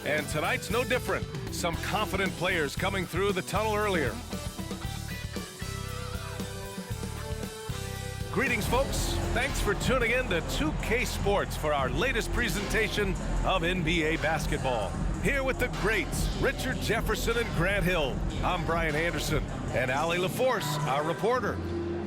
And tonight's no different. Some confident players coming through the tunnel earlier. Greetings, folks. Thanks for tuning in to 2K Sports for our latest presentation of NBA basketball. Here with the greats, Richard Jefferson and Grant Hill. I'm Brian Anderson, and Allie LaForce, our reporter.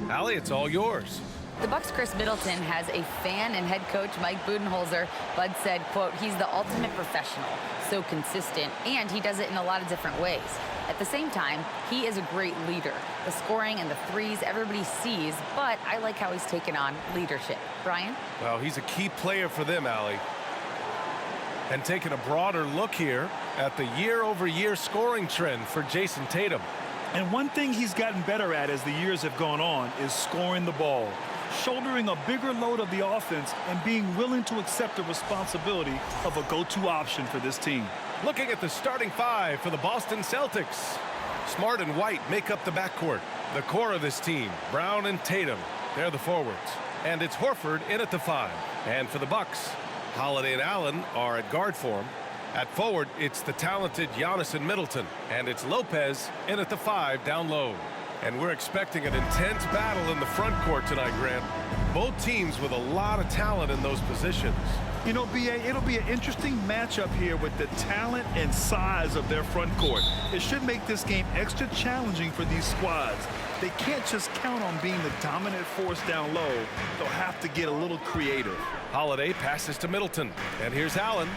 Allie, it's all yours. The Bucks' Chris Middleton has a fan and head coach Mike Budenholzer. Bud said, quote, he's the ultimate professional, so consistent, and he does it in a lot of different ways. At the same time, he is a great leader. The scoring and the threes everybody sees, but I like how he's taken on leadership. Brian? Well, he's a key player for them, Allie. And taking a broader look here at the year-over-year scoring trend for Jason Tatum. And one thing he's gotten better at as the years have gone on is scoring the ball, shouldering a bigger load of the offense and being willing to accept the responsibility of a go-to option for this team. Looking at the starting five for the Boston Celtics. Smart and White make up the backcourt. The core of this team, Brown and Tatum, they're the forwards. And it's Horford in at the 5. And for the Bucks, Holiday and Allen are at guard form. At forward, it's the talented Giannis and Middleton. And it's Lopez in at the 5 down low. And we're expecting an intense battle in the front court tonight, Grant. Both teams with a lot of talent in those positions. You know, B.A., it'll be an interesting matchup here with the talent and size of their front court. It should make this game extra challenging for these squads. They can't just count on being the dominant force down low. They'll have to get a little creative. Holiday passes to Middleton. And here's Allen.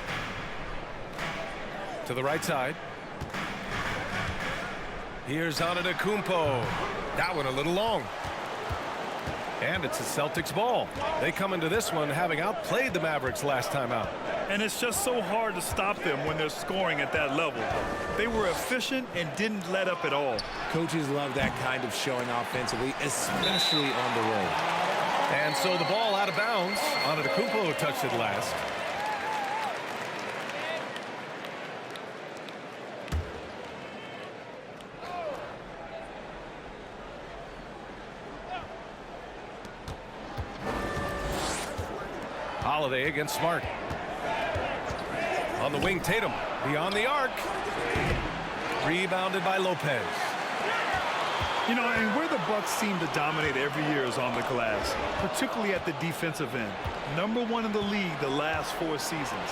To the right side. Here's Antetokounmpo. That one a little long. And it's the Celtics ball. They come into this one having outplayed the Mavericks last time out. And it's just so hard to stop them when they're scoring at that level. They were efficient and didn't let up at all. Coaches love that kind of showing offensively, especially on the road. And so the ball out of bounds. Antetokounmpo touched it last. Holiday against Smart. On the wing, Tatum. Beyond the arc. Rebounded by Lopez. You know, and where the Bucks seem to dominate every year is on the glass, particularly at the defensive end. #1 in the league the last 4 seasons.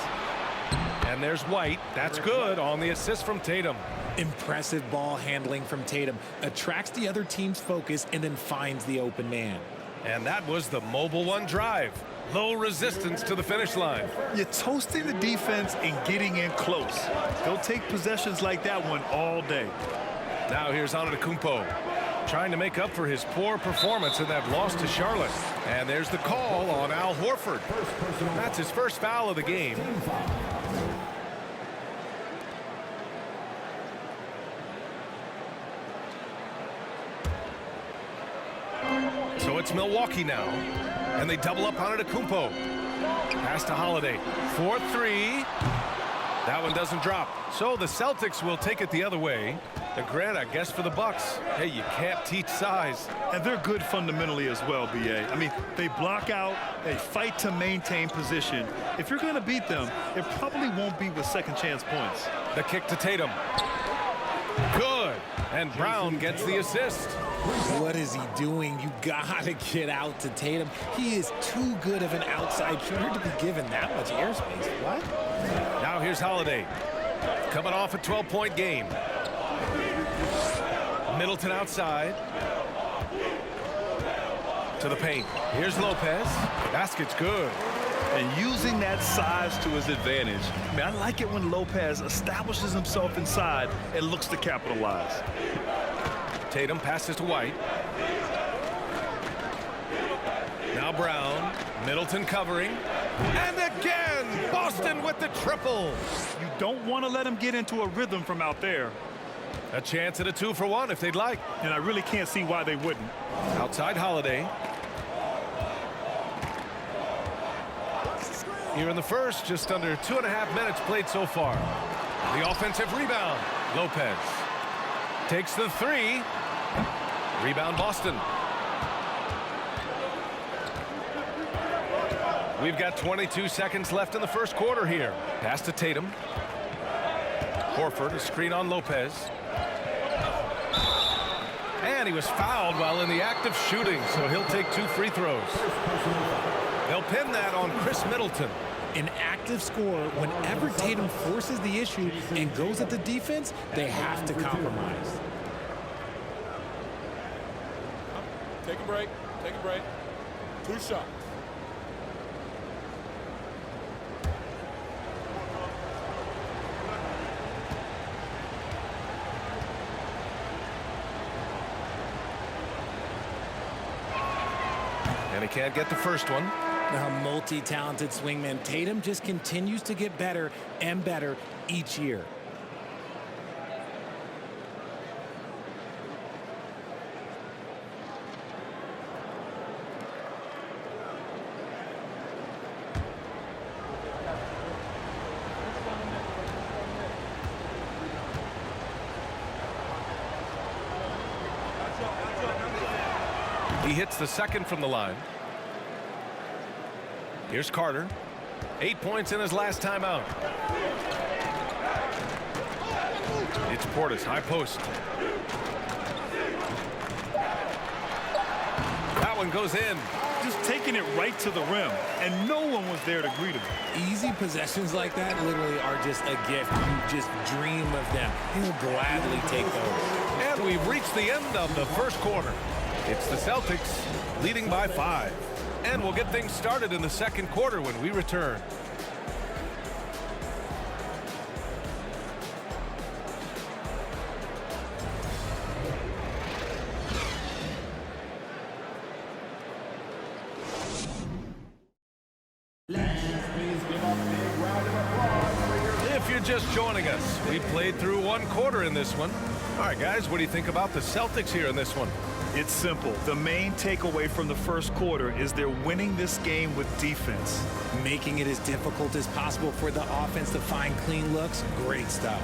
And there's White. That's good on the assist from Tatum. Impressive ball handling from Tatum. Attracts the other team's focus and then finds the open man. And that was the mobile one drive. Low resistance to the finish line. You're toasting the defense and getting in close. They'll take possessions like that one all day. Now here's Antetokounmpo, trying to make up for his poor performance in that loss to Charlotte. And there's the call on Al Horford. That's his first foul of the game. So it's Milwaukee now. And they double up on Antetokounmpo. Pass to Holiday. 4-3. That one doesn't drop. So the Celtics will take it the other way. And Grant, I guess for the Bucks, hey, you can't teach size. And they're good fundamentally as well, B.A. I mean, they block out, they fight to maintain position. If you're going to beat them, it probably won't be with second chance points. The kick to Tatum. Good. And Brown gets the assist. What is he doing? You gotta get out to Tatum. He is too good of an outside shooter to be given that much airspace. What? Now here's Holiday. Coming off a 12-point game. Middleton outside. To the paint. Here's Lopez. Basket's good. And using that size to his advantage. I mean, I like it when Lopez establishes himself inside and looks to capitalize. Tatum passes to White. Now Brown. Middleton covering. And again, Boston with the triple. You don't want to let him get into a rhythm from out there. A chance at a 2-for-1 if they'd like. And I really can't see why they wouldn't. Outside Holiday. Here in the first, just under 2.5 minutes played so far. The offensive rebound. Lopez takes the 3. Rebound Boston. We've got 22 seconds left in the first quarter here. Pass to Tatum. Horford, a screen on Lopez. And he was fouled while in the act of shooting, so he'll take 2 free throws. They'll pin that on Chris Middleton. An active scorer, whenever Tatum forces the issue and goes at the defense, they have to compromise. Take a break. Take a break. 2 shots. And he can't get the first one. A multi-talented swingman, Tatum just continues to get better and better each year. He hits the second from the line. Here's Carter. 8 points in his last time out. It's Portis, high post. That one goes in. Just taking it right to the rim, and no one was there to greet him. Easy possessions like that literally are just a gift. You just dream of them. He'll gladly take those. And we've reached the end of the first quarter. It's the Celtics leading by 5. And we'll get things started in the second quarter when we return. If you're just joining us, we played through 1 quarter in this one. All right, guys, what do you think about the Celtics here in this one? It's simple. The main takeaway from the first quarter is they're winning this game with defense. Making it as difficult as possible for the offense to find clean looks. Great stuff.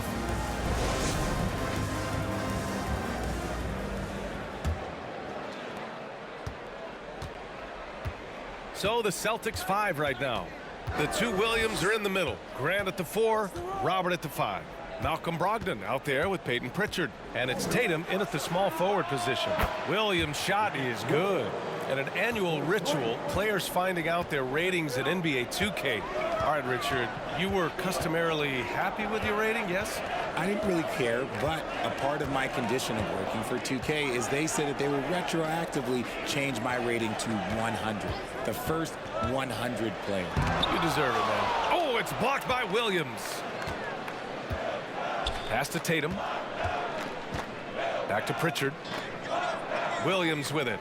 So the Celtics 5 right now. The 2 Williams are in the middle. Grant at the 4, Robert at the 5. Malcolm Brogdon out there with Peyton Pritchard. And it's Tatum in at the small forward position. Williams' shot is good. And an annual ritual, players finding out their ratings at NBA 2K. All right, Richard, you were customarily happy with your rating, yes? I didn't really care, but a part of my condition of working for 2K is they said that they would retroactively change my rating to 100. The first 100 player. You deserve it, man. Oh, it's blocked by Williams. Pass to Tatum. Back to Pritchard. Williams with it.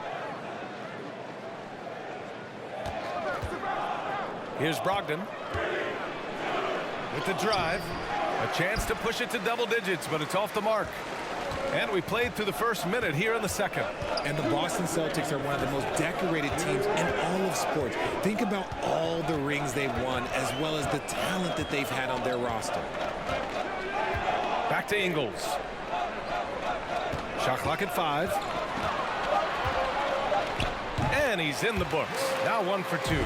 Here's Brogdon. With the drive. A chance to push it to double digits, but it's off the mark. And we played through the first minute here in the second. And the Boston Celtics are one of the most decorated teams in all of sports. Think about all the rings they've won, as well as the talent that they've had on their roster. Back to Ingles. Shot clock at 5. And he's in the books. Now 1 for 2.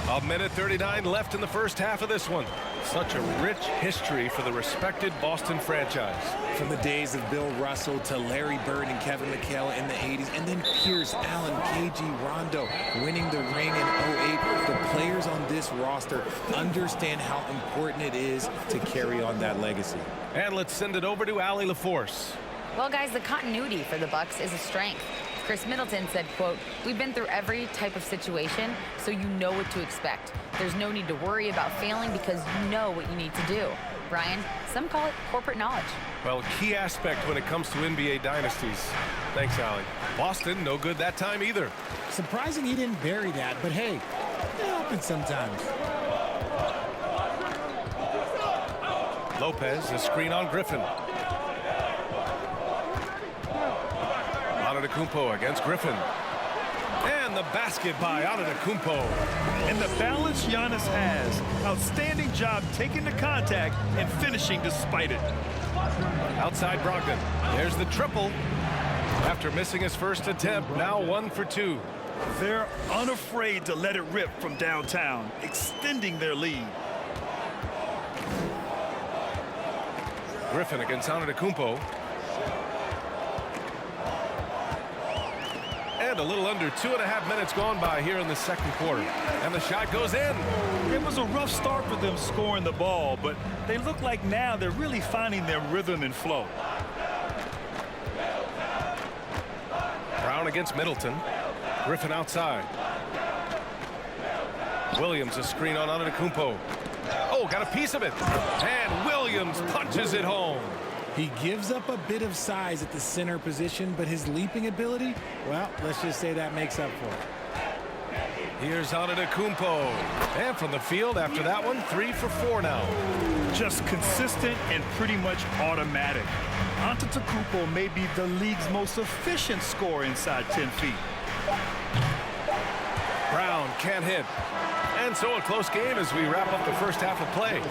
A minute 39 left in the first half of this one. Such a rich history for the respected Boston franchise. From the days of Bill Russell to Larry Bird and Kevin McHale in the 80s, and then Pierce, Allen, KG, Rondo winning the ring in 08. The players on this roster understand how important it is to carry on that legacy. And let's send it over to Allie LaForce. Well, guys, the continuity for the Bucks is a strength. Chris Middleton said, quote, "We've been through every type of situation, so you know what to expect. There's no need to worry about failing because you know what you need to do." Brian, some call it corporate knowledge. Well, key aspect when it comes to NBA dynasties. Thanks, Allie. Boston, no good that time either. Surprising he didn't bury that, but hey, it happens sometimes. Lopez, a screen on Griffin. Antetokounmpo against Griffin. And the basket by Antetokounmpo. And the balance Giannis has. Outstanding job taking the contact and finishing despite it. Outside Brogdon. There's the triple. After missing his first attempt, now 1 for 2. They're unafraid to let it rip from downtown, extending their lead. Griffin against Antetokounmpo. And a little under 2.5 minutes gone by here in the second quarter. And the shot goes in. It was a rough start for them scoring the ball, but they look like now they're really finding their rhythm and flow. Brown against Middleton. Griffin outside. Williams a screen on Antetokounmpo. Oh, got a piece of it. And Williams punches it home. He gives up a bit of size at the center position, but his leaping ability, well, let's just say that makes up for it. Here's Antetokounmpo. And from the field after that one, 3 for 4 now. Just consistent and pretty much automatic. Antetokounmpo may be the league's most efficient scorer inside 10 feet. Brown can't hit. And so a close game as we wrap up the first half of play.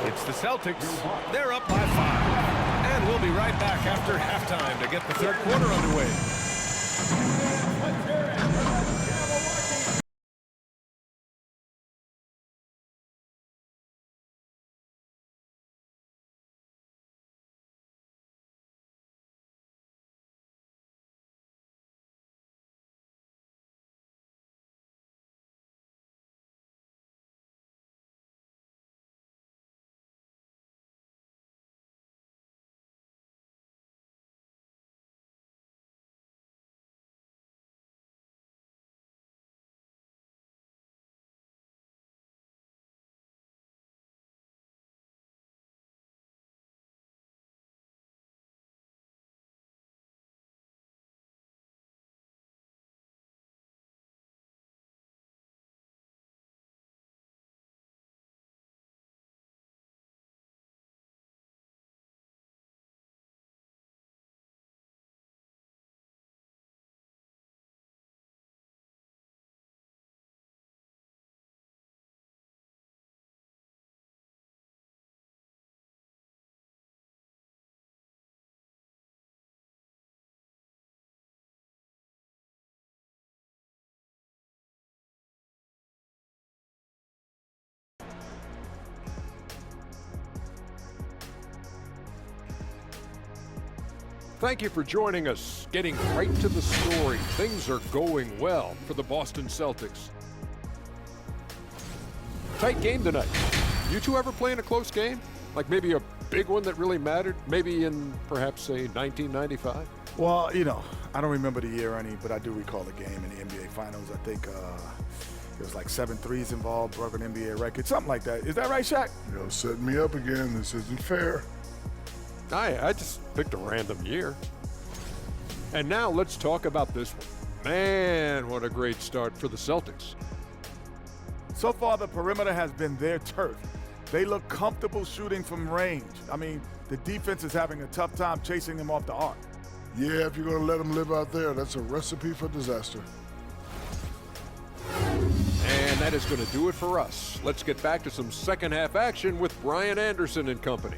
It's the Celtics. They're up by 5. And we'll be right back after halftime to get the third quarter underway. Thank you for joining us. Getting right to the story. Things are going well for the Boston Celtics. Tight game tonight. You two ever play in a close game? Like maybe a big one that really mattered? Maybe in perhaps, say, 1995? Well, you know, I don't remember the year any, but I do recall the game in the NBA Finals. I think it was like 7 threes involved, broke an NBA record, something like that. Is that right, Shaq? Yo, setting me up again. This isn't fair. I just picked a random year. And now let's talk about this one. Man, what a great start for the Celtics. So far, the perimeter has been their turf. They look comfortable shooting from range. I mean, the defense is having a tough time chasing them off the arc. Yeah, if you're going to let them live out there, that's a recipe for disaster. And that is going to do it for us. Let's get back to some second half action with Brian Anderson and company.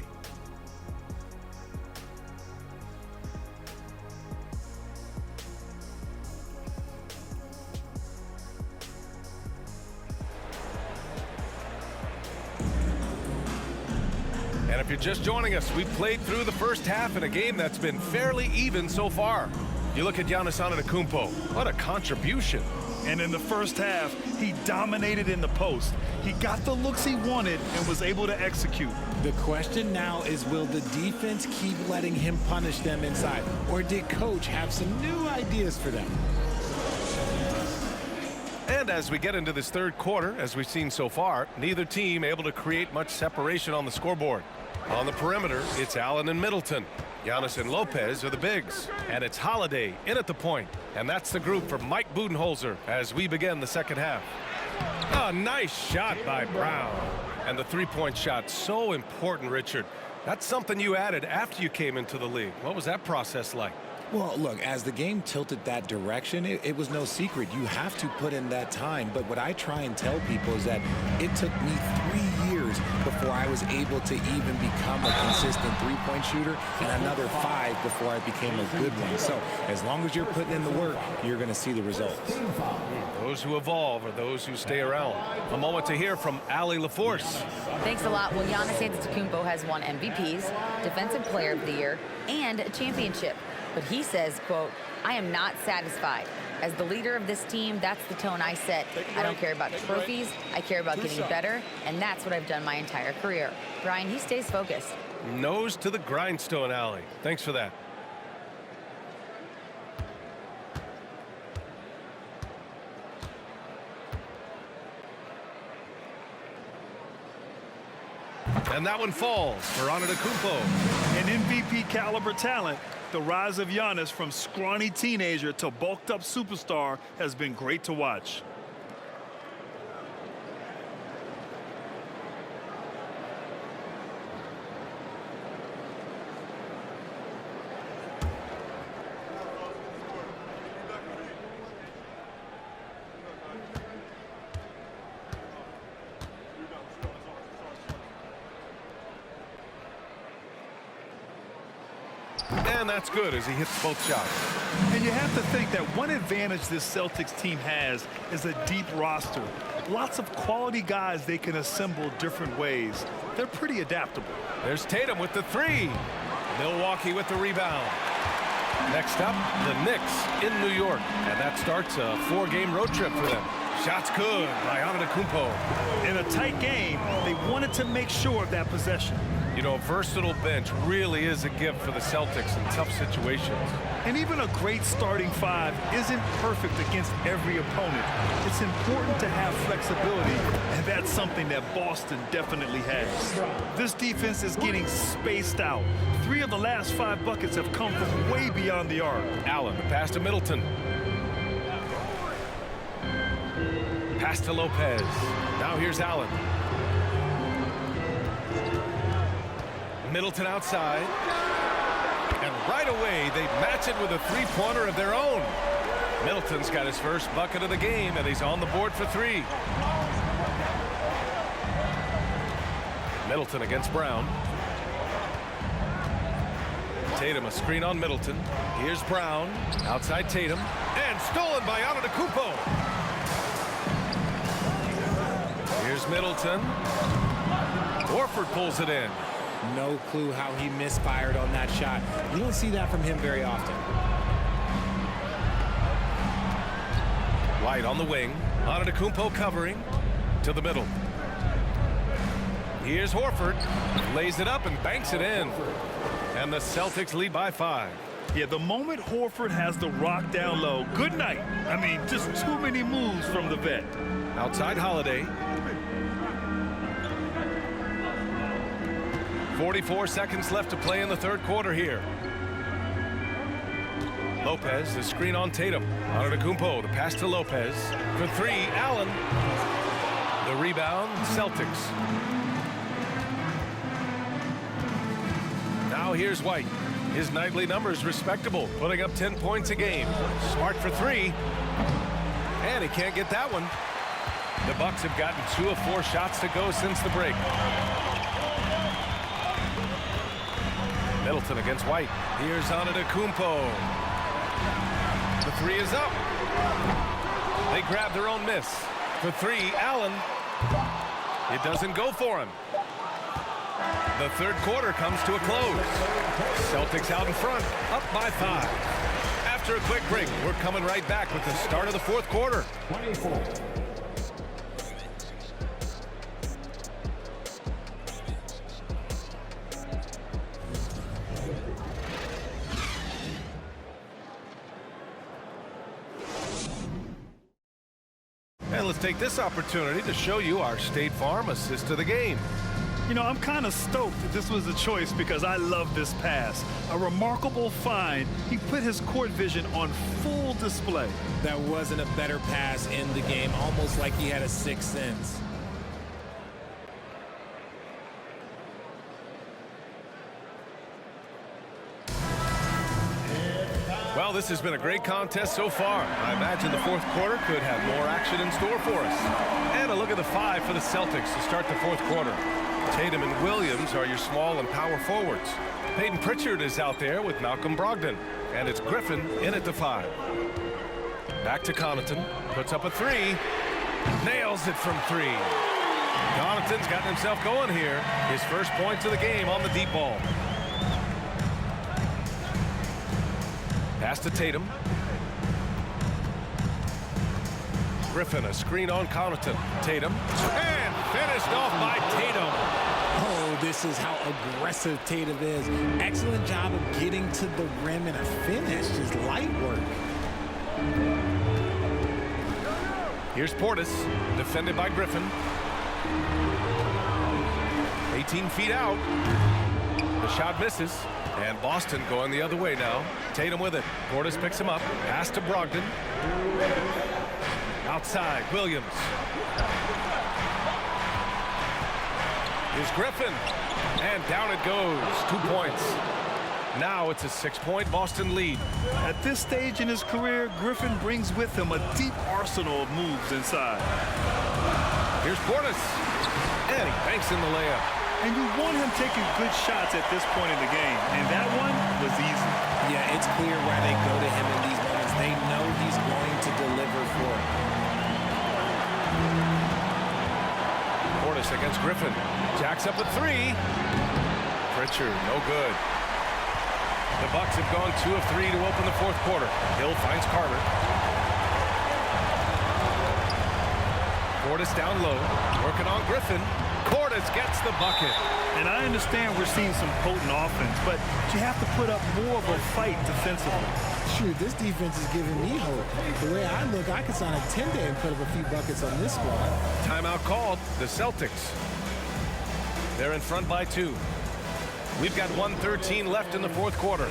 And if you're just joining us, we've played through the first half in a game that's been fairly even so far. You look at Giannis Antetokounmpo. What a contribution. And in the first half, he dominated in the post. He got the looks he wanted and was able to execute. The question now is, will the defense keep letting him punish them inside? Or did Coach have some new ideas for them? And as we get into this third quarter, as we've seen so far, neither team able to create much separation on the scoreboard. On the perimeter, it's Allen and Middleton. Giannis and Lopez are the bigs. And it's Holiday in at the point. And that's the group for Mike Budenholzer as we begin the second half. A nice shot by Brown. And the three-point shot, so important, Richard. That's something you added after you came into the league. What was that process like? Well, look, as the game tilted that direction, it was no secret. You have to put in that time. But what I try and tell people is that it took me 3 years before I was able to even become a consistent three-point shooter, and another 5 before I became a good one. So as long as you're putting in the work, you're going to see the results. Those who evolve are those who stay around. A moment to hear from Allie LaForce. Thanks a lot. Well, Giannis Antetokounmpo has won MVPs, Defensive Player of the Year, and a championship. But he says, quote, "I am not satisfied. As the leader of this team, that's the tone I set. I don't care about trophies. I care about getting better, and that's what I've done my entire career." Brian, he stays focused. Nose to the grindstone, Allie. Thanks for that. And that one falls for Antetokounmpo. An MVP caliber talent. The rise of Giannis from scrawny teenager to bulked up superstar has been great to watch. And that's good as he hits both shots. And you have to think that one advantage this Celtics team has is a deep roster. Lots of quality guys they can assemble different ways. They're pretty adaptable. There's Tatum with the 3. Milwaukee with the rebound. Next up, the Knicks in New York. And that starts a 4-game road trip for them. Shots good by Antetokounmpo. In a tight game, they wanted to make sure of that possession. You know, a versatile bench really is a gift for the Celtics in tough situations. And even a great starting 5 isn't perfect against every opponent. It's important to have flexibility, and that's something that Boston definitely has. This defense is getting spaced out. 3 of the last 5 buckets have come from way beyond the arc. Allen, the pass to Middleton. Pass to Lopez. Now here's Allen. Middleton outside. And right away, they match it with a three-pointer of their own. Middleton's got his first bucket of the game, and he's on the board for 3. Middleton against Brown. Tatum, a screen on Middleton. Here's Brown. Outside Tatum. And stolen by Antetokounmpo. Here's Middleton. Horford pulls it in. No clue how he misfired on that shot. You don't see that from him very often. White on the wing. Antetokounmpo covering to the middle. Here's Horford. Lays it up and banks it in. And the Celtics lead by 5. Yeah, the moment Horford has the rock down low, good night. I mean, just too many moves from the vet. Outside Holiday. 44 seconds left to play in the third quarter here. Lopez, the screen on Tatum. Antetokounmpo, the pass to Lopez. For 3, Allen. The rebound, Celtics. Now here's White. His nightly numbers respectable, putting up 10 points a game. Smart for 3. And he can't get that one. The Bucks have gotten 2 of 4 shots to go since the break. Middleton against White. Here's Antetokounmpo. The 3 is up. They grab their own miss. For 3, Allen. It doesn't go for him. The third quarter comes to a close. Celtics out in front, up by 5. After a quick break, we're coming right back with the start of the fourth quarter. 24. And let's take this opportunity to show you our State Farm assist of the game. You know, I'm kind of stoked that this was a choice because I love this pass. A remarkable find. He put his court vision on full display. That wasn't a better pass in the game, almost like he had a sixth sense. Well, this has been a great contest so far. I imagine the fourth quarter could have more action in store for us. And a look at the 5 for the Celtics to start the fourth quarter. Tatum and Williams are your small and power forwards. Peyton Pritchard is out there with Malcolm Brogdon. And it's Griffin in at the 5. Back to Connaughton. Puts up a 3. Nails it from 3. Connaughton's gotten himself going here. His first points of the game on the deep ball. Pass to Tatum. Griffin, a screen on Connaughton. Tatum. And finished off by Tatum. Oh, this is how aggressive Tatum is. Excellent job of getting to the rim and a finish. Just light work. Here's Portis, defended by Griffin. 18 feet out. The shot misses. And Boston going the other way now. Tatum with it. Portis picks him up. Pass to Brogdon. Outside, Williams. Here's Griffin. And down it goes. 2 points. Now it's a 6-point Boston lead. At this stage in his career, Griffin brings with him a deep arsenal of moves inside. Here's Portis. And he banks in the layup. And you want him taking good shots at this point in the game. And that one was easy. Yeah, it's clear why they go to him in these moments. They know he's going to deliver for it. Portis against Griffin. Jacks up a 3. Pritchard, no good. The Bucks have gone 2 of 3 to open the fourth quarter. Hill finds Carter. Portis down low, working on Griffin. Portis gets the bucket. And I understand we're seeing some potent offense, but you have to put up more of a fight defensively. Shoot, this defense is giving me hope. The way I look, I could sign a 10-day and put up a few buckets on this squad. Timeout called. The Celtics. They're in front by 2. We've got 1:13 left in the fourth quarter.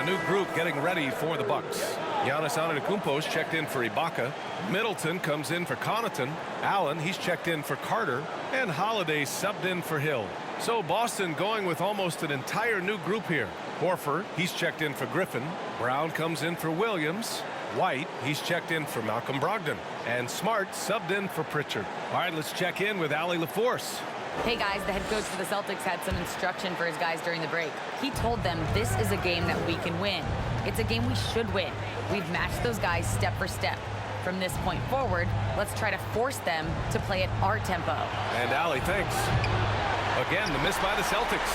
New group getting ready for the Bucks. Giannis Antetokounmpo's checked in for Ibaka. Middleton comes in for Connaughton. Allen, he's checked in for Carter. And Holiday subbed in for Hill. So Boston going with almost an entire new group here. Horford, he's checked in for Griffin. Brown comes in for Williams. White, he's checked in for Malcolm Brogdon. And Smart subbed in for Pritchard. All right, let's check in with Allie LaForce. Hey guys, the head coach for the Celtics had some instruction for his guys during the break. He told them this is a game that we can win. It's a game we should win. We've matched those guys step for step. From this point forward, let's try to force them to play at our tempo. And Allie, thanks. Again, the miss by the Celtics.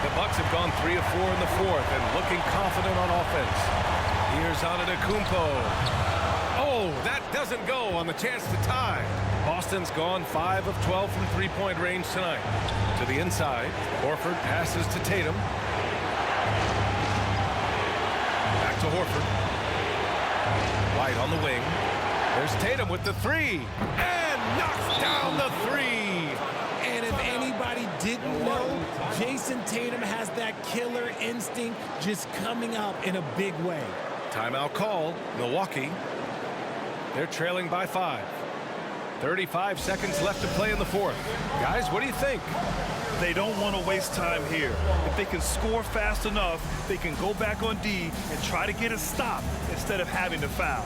The Bucks have gone 3 of 4 in the fourth and looking confident on offense. Here's Antetokounmpo. Oh, that doesn't go on the chance to tie. Boston's gone 5 of 12 from three-point range tonight. To the inside, Horford passes to Tatum. Back to Horford. White on the wing. There's Tatum with the 3. And knocks down the 3. And if anybody didn't know, Jason Tatum has that killer instinct just coming up in a big way. Timeout call, Milwaukee. They're trailing by 5. 35 seconds left to play in the fourth. Guys, what do you think? They don't want to waste time here. If they can score fast enough, they can go back on D and try to get a stop instead of having to foul.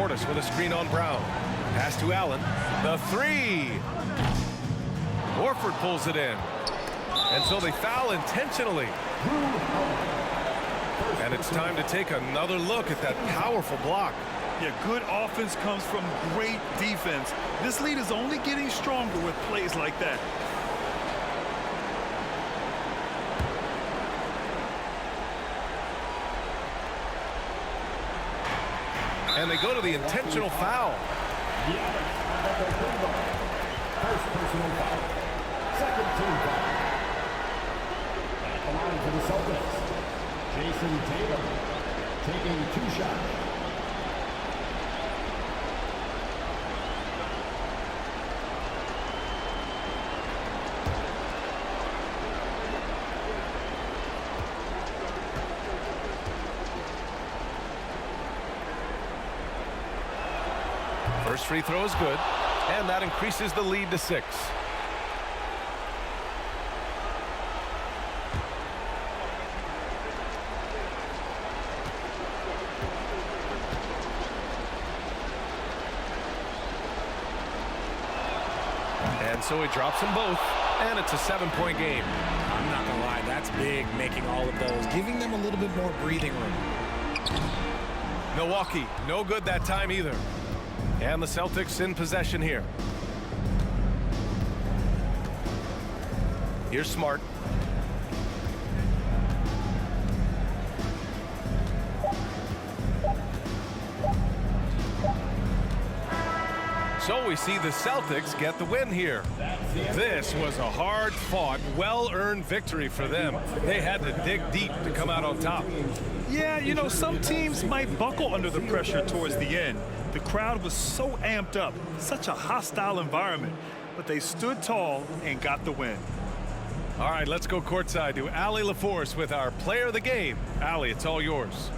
Portis with a screen on Brown. Pass to Allen. The three. Horford pulls it in. And so they foul intentionally. And it's time to take another look at that powerful block. Yeah, good offense comes from great defense. This lead is only getting stronger with plays like that. And they go to the intentional foul. First personal foul. Second team foul. At the line for the Celtics, Jason Tatum taking 2 shots. First free throw is good, and that increases the lead to 6. And so he drops them both, and it's a 7-point game. I'm not gonna lie, that's big, making all of those, giving them a little bit more breathing room. Milwaukee, no good that time either. And the Celtics in possession here. Here's Smart. So we see the Celtics get the win here. This was a hard-fought, well-earned victory for them. They had to dig deep to come out on top. Yeah, you know, some teams might buckle under the pressure towards the end. The crowd was so amped up, such a hostile environment, but they stood tall and got the win. All right, let's go courtside to Allie LaForce with our player of the game. Allie, it's all yours.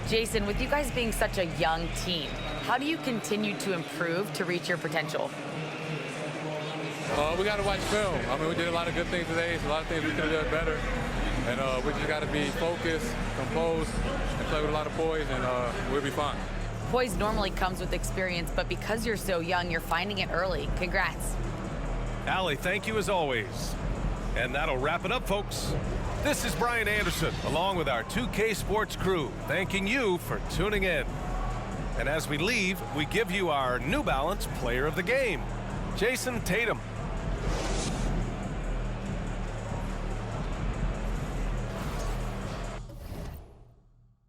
Jason, with you guys being such a young team, how do you continue to improve to reach your potential? We got to watch film. I mean, we did a lot of good things today. So a lot of things we could have done better. And we just got to be focused, composed, and play with a lot of poise, and we'll be fine. Poise normally comes with experience, but because you're so young, you're finding it early. Congrats. Allie, thank you as always. And that'll wrap it up, folks. This is Brian Anderson, along with our 2K Sports crew, thanking you for tuning in. And as we leave, we give you our New Balance Player of the Game, Jason Tatum.